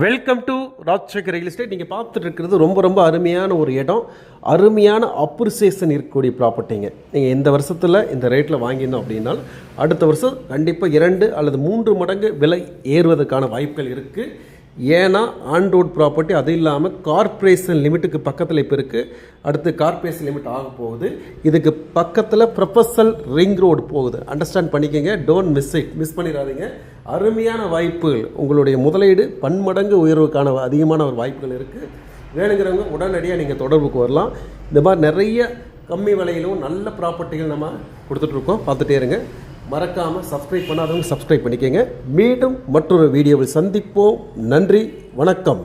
Welcome to Rajasekar real estate. நீங்கள் பார்த்துட்டு இருக்கிறது ரொம்ப அருமையான ஒரு இடம், அருமையான அப்ரிசியேஷன் இருக்கக்கூடிய ப்ராப்பர்ட்டிங்க. நீங்கள் இந்த வருஷத்தில் இந்த ரேட்டில் வாங்கியிருந்தோம் அப்படின்னா அடுத்த வருஷம் கண்டிப்பாக 2 அல்லது 3 மடங்கு விலை ஏறுவதற்கான வாய்ப்புகள் இருக்குது. ஏன்னா ஆன் ரோட் ப்ராப்பர்ட்டி, அது இல்லாமல் கார்ப்பரேஷன் லிமிட்டுக்கு பக்கத்தில் இப்போ இருக்குது. அடுத்து கார்ப்பரேஷன் லிமிட் ஆக போகுது. இதுக்கு பக்கத்தில் ப்ரொஃபஷனல் ரிங் ரோடு போகுது. அண்டர்ஸ்டாண்ட் பண்ணிக்கோங்க, டோன்ட் மிஸ் பண்ணிடாதீங்க. அருமையான வாய்ப்புகள், உங்களுடைய முதலீடு பன்மடங்கு உயர்வுக்கான அதிகமான ஒரு வாய்ப்புகள் இருக்குது. வேணுங்கிறவங்க உடனடியாக நீங்கள் தொடர்புக்கு வரலாம். இந்த மாதிரி நிறைய கம்மி விலையிலும் நல்ல ப்ராப்பர்ட்டிகள் நம்ம கொடுத்துட்ருக்கோம், பார்த்துட்டே இருங்க. மறக்காமல் சப்ஸ்கிரைப் பண்ணாதவங்க சப்ஸ்கிரைப் பண்ணிக்கோங்க. மீண்டும் மற்றொரு வீடியோவில் சந்திப்போம். நன்றி, வணக்கம்.